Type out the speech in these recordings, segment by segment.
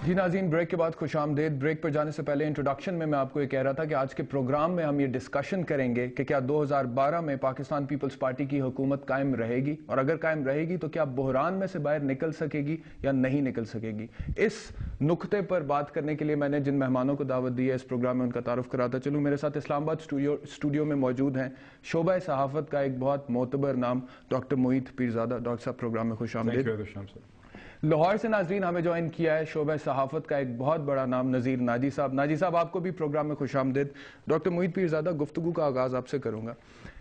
جی ناظرین، بریک کے بعد خوش آمدید۔ بریک پر جانے سے پہلے انٹروڈکشن میں آپ کو یہ کہہ رہا تھا کہ آج کے پروگرام میں ہم یہ ڈسکشن کریں گے کہ کیا 2012 میں پاکستان پیپلز پارٹی کی حکومت قائم رہے گی، اور اگر قائم رہے گی تو کیا بحران میں سے باہر نکل سکے گی یا نہیں نکل سکے گی۔ اس نقطے پر بات کرنے کے لیے میں نے جن مہمانوں کو دعوت دی ہے اس پروگرام میں ان کا تعارف کراتا چلوں۔ میرے ساتھ اسلام آباد اسٹوڈیو میں موجود ہیں شعبہ صحافت کا ایک بہت معتبر نام ڈاکٹر مویت پیرزادہ۔ ڈاکٹر صاحب پروگرام میں خوش آمدید۔ لاہور سے ناظرین ہمیں جوائن کیا ہے شعبہ صحافت کا ایک بہت بڑا نام نذیر ناجی صاحب۔ ناجی صاحب آپ کو بھی پروگرام میں خوش آمدید۔ ڈاکٹر مویت پیرزادہ، گفتگو کا آغاز آپ سے کروں گا۔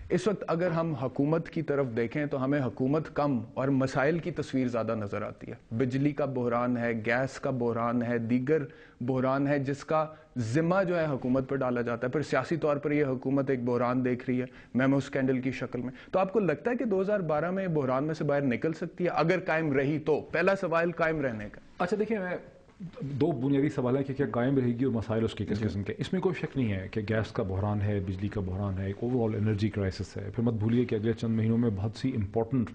اس وقت اگر ہم حکومت کی طرف دیکھیں تو ہمیں حکومت کم اور مسائل کی تصویر زیادہ نظر آتی ہے۔ بجلی کا بحران ہے، گیس کا بحران ہے، دیگر بحران ہے جس کا ذمہ جو ہے حکومت پر ڈالا جاتا ہے، پھر سیاسی طور پر یہ حکومت ایک بحران دیکھ رہی ہے میمو اسکینڈل کی شکل میں۔ تو آپ کو لگتا ہے کہ 2012 میں بحران میں سے باہر نکل سکتی ہے اگر قائم رہی تو؟ پہلا سوال قائم رہنے کا۔ اچھا دیکھیں، میں دو بنیادی سوال ہیں کہ کیا قائم رہے گی اور مسائل اس کے کس قسم کے۔ اس میں کوئی شک نہیں ہے کہ گیس کا بحران ہے، بجلی کا بحران ہے، ایک اوور آل انرجی کرائسس ہے۔ پھر مت بھولیے کہ اگلے چند مہینوں میں بہت سی امپورٹنٹ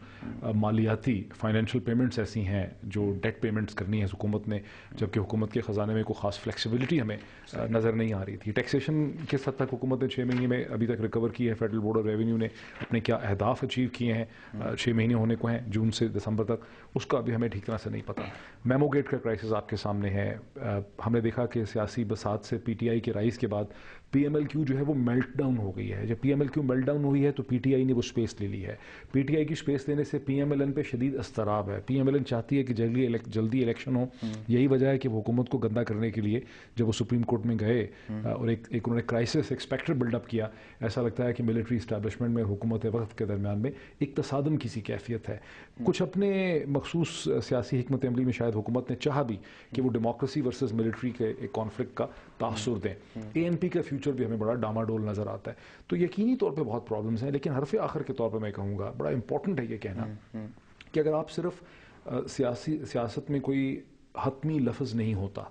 مالیاتی فائنینشیل پیمنٹس ایسی ہیں جو ڈیٹ پیمنٹس کرنی ہے حکومت نے، جبکہ حکومت کے خزانے میں کوئی خاص فلیکسیبلٹی ہمیں نظر نہیں آ رہی تھی۔ ٹیکسیشن کس حد تک حکومت نے 6 مہینے میں ابھی تک ریکور کی ہے، فیڈرل بورڈ آف ریونیو نے اپنے کیا اہداف اچیو کیے ہیں 6 مہینے ہونے کو ہیں جون سے دسمبر تک، اس کا ابھی ہمیں ٹھیک طرح سے نہیں پتہ۔ میمو گیٹ کا کرائسس آپ کے سامنے ہے۔ ہم نے دیکھا کہ سیاسی بساط سے پی ٹی آئی کے رائز کے بعد پی ایم ایل کیو جو ہے وہ میلٹ ڈاؤن ہو گئی ہے۔ جب P M L Q meltdown ہوئی ہے تو پی ٹی آئی نے وہ سپیس لے لی ہے۔ پی ٹی آئی کی سپیس لینے سے پی ایم ایل این پہ شدید اضطراب ہے۔ پی ایم ایل این چاہتی ہے کہ جلدی الیکشن ہو۔ یہی وجہ ہے کہ وہ حکومت کو گندا کرنے کے لیے جب وہ سپریم کورٹ میں گئے اور ایک انہوں نے کرائسس ایک اسپیکٹر بلڈ اپ کیا، ایسا لگتا ہے کہ ملٹری اسٹیبلشمنٹ میں حکومت وقت کے درمیان میں ایک تصادم کی سی کیفیت ہے۔ کچھ اپنے مخصوص سیاسی حکمت عملی میں شاید حکومت نے چاہا بھی کہ وہ ڈیموکریسی ورسز ملٹری کے ایک کانفلکٹ کا تاثر دیں۔ اے این پی کا فیوچر بھی ہمیں بڑا ڈاماڈول نظر آتا ہے۔ تو یقینی طور پہ بہت پرابلمز ہیں، لیکن حرف آخر کے طور پہ میں کہوں گا بڑا امپورٹنٹ ہے یہ کہنا کہ اگر آپ صرف سیاست میں کوئی حتمی لفظ نہیں ہوتا،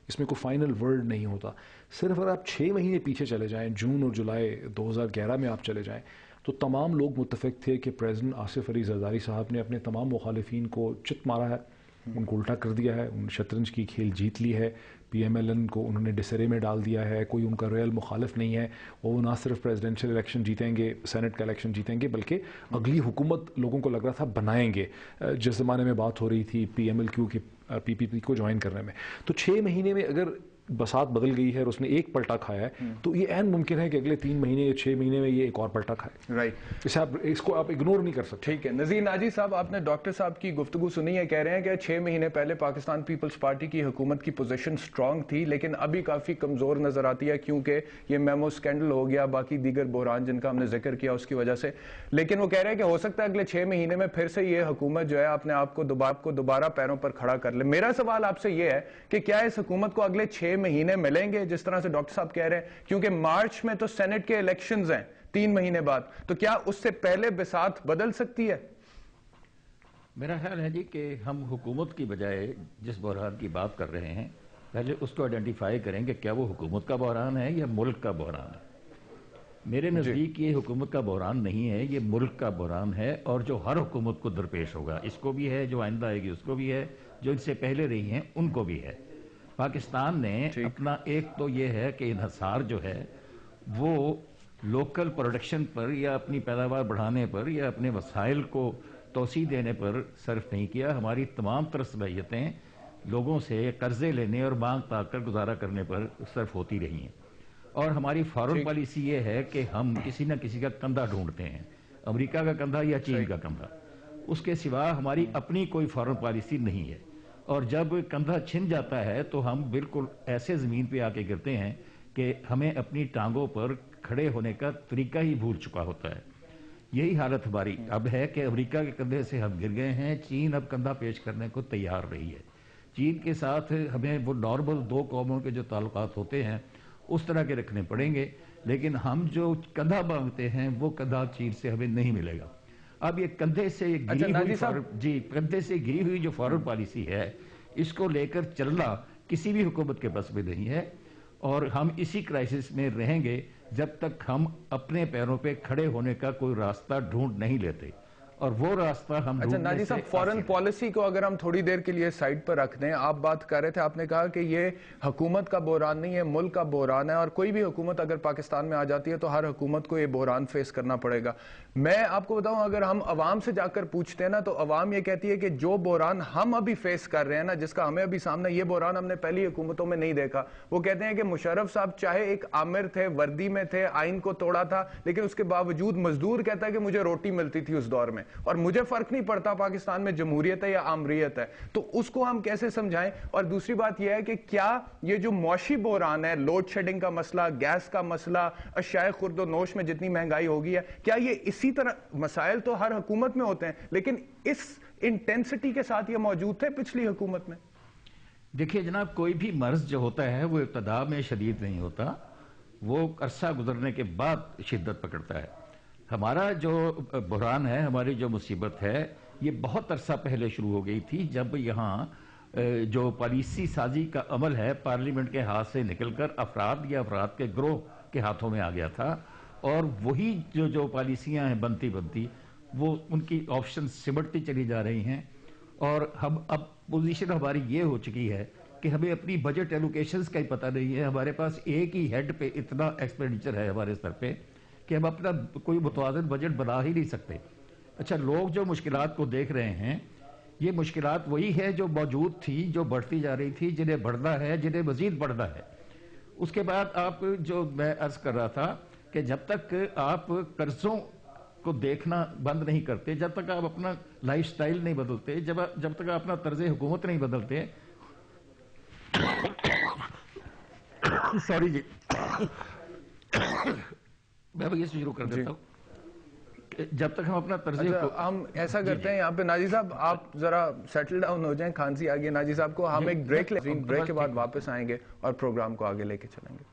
اس میں کوئی فائنل ورڈ نہیں ہوتا، صرف اگر آپ 6 مہینے پیچھے چلے جائیں، جون اور جولائی 2011 میں آپ چلے جائیں، تو تمام لوگ متفق تھے کہ پریزیڈنٹ آصف علی زرداری صاحب نے اپنے تمام مخالفین کو چت مارا ہے، ان کو الٹا کر دیا ہے، ان شطرنج کی کھیل جیت لی ہے۔ پی ایم ایل این کو انہوں نے ڈسرے میں ڈال دیا ہے، کوئی ان کا ریئل مخالف نہیں ہے، وہ نہ صرف پریزیڈنشیل الیکشن جیتیں گے، سینٹ کا الیکشن جیتیں گے، بلکہ اگلی حکومت لوگوں کو لگ رہا تھا بنائیں گے، جس زمانے میں بات ہو رہی تھی پی ایم ایل کیو کی پی پی پی کو جوائن کرنے میں۔ تو 6 مہینے میں اگر بساط بدل گئی ہے اور اس نے ایک پلٹا کھایا ہے تو یہ عین ممکن ہے کہ اگلے 3 مہینے یا 6 مہینے میں یہ ایک اور پلٹا کھائے۔ رائٹ، اس کو آپ اگنور نہیں کر سکتے۔ ٹھیک ہے نذیر ناجی صاحب، آپ نے ڈاکٹر صاحب کی گفتگو سنی ہے، کہہ رہے ہیں کہ 6 مہینے پہلے پاکستان پیپلز پارٹی کی حکومت کی پوزیشن سٹرونگ تھی لیکن ابھی کافی کمزور نظر آتی ہے کیونکہ یہ میمو اسکینڈل ہو گیا، باقی دیگر بحران جن کا ہم نے ذکر کیا اس کی وجہ سے۔ لیکن وہ کہہ رہے ہیں کہ ہو سکتا ہے اگلے 6 مہینے میں پھر سے یہ حکومت جو ہے اپنے آپ کو دوبارہ پیروں پر کھڑا کر لے۔ میرا سوال آپ سے یہ ہے کہ کیا اس حکومت کو اگلے 6 مہینے ملیں گے جس طرح سے ڈاکٹر صاحب کہہ رہے ہیں؟ کیونکہ مارچ میں تو سینٹ کے الیکشنز ہیں 3 مہینے بعد، تو کیا اس سے پہلے بساط بدل سکتی ہے؟ میرا خیال ہے جی کہ ہم حکومت کی بجائے جس بحران کی بات کر رہے ہیں پہلے اس کو آئیڈینٹیفائی کریں کہ کیا وہ حکومت کا بحران ہے یا ملک کا بحران ہے۔ میرے نزدیک یہ حکومت کا بحران نہیں ہے، یہ ملک کا بحران ہے، اور جو ہر حکومت کو درپیش ہوگا، اس کو بھی ہے، جو آئندہ آئے گی اس کو بھی ہے، جو ان سے پہلے رہی ہیں ان کو بھی ہے۔ پاکستان نے اپنا ایک تو یہ ہے کہ انحصار جو ہے وہ لوکل پروڈکشن پر یا اپنی پیداوار بڑھانے پر یا اپنے وسائل کو توسیع دینے پر صرف نہیں کیا، ہماری تمام تر صلاحیتیں لوگوں سے قرضے لینے اور مانگ طاق کر گزارا کرنے پر صرف ہوتی رہی ہیں، اور ہماری فارن پالیسی یہ ہے کہ ہم کسی نہ کسی کا کندھا ڈھونڈتے ہیں، امریکہ کا کندھا یا چین کا کندھا، اس کے سوا ہماری اپنی کوئی فارن پالیسی نہیں ہے۔ اور جب کندھا چھن جاتا ہے تو ہم بالکل ایسے زمین پہ آ کے گرتے ہیں کہ ہمیں اپنی ٹانگوں پر کھڑے ہونے کا طریقہ ہی بھول چکا ہوتا ہے۔ یہی حالت ہماری اب ہے کہ امریکہ کے کندھے سے ہم گر گئے ہیں، چین اب کندھا پیش کرنے کو تیار رہی ہے۔ چین کے ساتھ ہمیں وہ نارمل 2 قوموں کے جو تعلقات ہوتے ہیں اس طرح کے رکھنے پڑیں گے، لیکن ہم جو کندھا مانگتے ہیں وہ کندھا چین سے ہمیں نہیں ملے گا۔ اب یہ کندھے سے گری ہوئی جو فارن پالیسی ہے اس کو لے کر چلنا کسی بھی حکومت کے بس میں نہیں ہے، اور ہم اسی کرائسس میں رہیں گے جب تک ہم اپنے پیروں پہ کھڑے ہونے کا کوئی راستہ ڈھونڈ نہیں لیتے۔ اور وہ راستہ ہم اچھا ناجی صاحب، فورن پالیسی کو اگر ہم تھوڑی دیر کے لیے سائڈ پر رکھ دیں، آپ بات کر رہے تھے، آپ نے کہا کہ یہ حکومت کا بحران نہیں ہے، ملک کا بحران ہے، اور کوئی بھی حکومت اگر پاکستان میں آ جاتی ہے تو ہر حکومت کو یہ بحران فیس کرنا پڑے گا۔ میں آپ کو بتاؤں، اگر ہم عوام سے جا کر پوچھتے ہیں نا تو عوام یہ کہتی ہے کہ جو بحران ہم ابھی فیس کر رہے ہیں نا، جس کا ہمیں ابھی سامنا، یہ بحران ہم نے پہلی حکومتوں میں نہیں دیکھا۔ وہ کہتے ہیں کہ مشرف صاحب چاہے ایک آمر تھے، وردی میں تھے، آئین کو توڑا تھا، لیکن اس کے باوجود مزدور کہتا ہے کہ مجھے روٹی ملتی تھی اس دور میں، اور مجھے فرق نہیں پڑتا پاکستان میں جمہوریت ہے یا آمریت ہے۔ تو اس کو ہم کیسے سمجھائیں؟ اور دوسری بات یہ ہے کہ کیا یہ جو معاشی بحران ہے، لوڈ شیڈنگ کا مسئلہ، گیس کا مسئلہ، اشیاء خرد و نوش میں جتنی مہنگائی ہو گئی ہے، کیا یہ اسی طرح مسائل تو ہر حکومت میں ہوتے ہیں، لیکن اس انٹینسٹی کے ساتھ یہ موجود تھے پچھلی حکومت میں؟ دیکھیے جناب، کوئی بھی مرض جو ہوتا ہے وہ ابتدا میں شدید نہیں ہوتا، وہ عرصہ گزرنے کے بعد شدت پکڑتا ہے۔ ہمارا جو بحران ہے، ہماری جو مصیبت ہے، یہ بہت عرصہ پہلے شروع ہو گئی تھی، جب یہاں جو پالیسی سازی کا عمل ہے پارلیمنٹ کے ہاتھ سے نکل کر افراد یا افراد کے گروہ کے ہاتھوں میں آ گیا تھا، اور وہی جو پالیسیاں ہیں بنتی وہ ان کی آپشن سمٹتی چلی جا رہی ہیں، اور ہم اب پوزیشن ہماری یہ ہو چکی ہے کہ ہمیں اپنی بجٹ ایلوکیشنز کا ہی پتہ نہیں ہے۔ ہمارے پاس ایک ہی ہیڈ پہ اتنا ایکسپینڈیچر ہے ہمارے سر پہ کہ ہم اپنا کوئی متوازن بجٹ بنا ہی نہیں سکتے۔ اچھا، لوگ جو مشکلات کو دیکھ رہے ہیں، یہ مشکلات وہی ہے جو موجود تھی، جو بڑھتی جا رہی تھی، جنہیں بڑھنا ہے، جنہیں مزید بڑھنا ہے۔ اس کے بعد آپ جو میں عرض کر رہا تھا کہ جب تک آپ قرضوں کو دیکھنا بند نہیں کرتے، جب تک آپ اپنا لائف سٹائل نہیں بدلتے، جب تک آپ اپنا طرز حکومت نہیں بدلتے، سوری جی، میں یہ شروع کر دیتا ہوں، جب تک ہم اپنا طرز ہم ایسا کرتے ہیں یہاں پہ ناجی صاحب، آپ ذرا سیٹل ڈاؤن ہو جائیں، کھانسی آ گئی ناجی صاحب کو، ہم ایک بریک لیں، بریک کے بعد واپس آئیں گے اور پروگرام کو آگے لے کے چلیں گے۔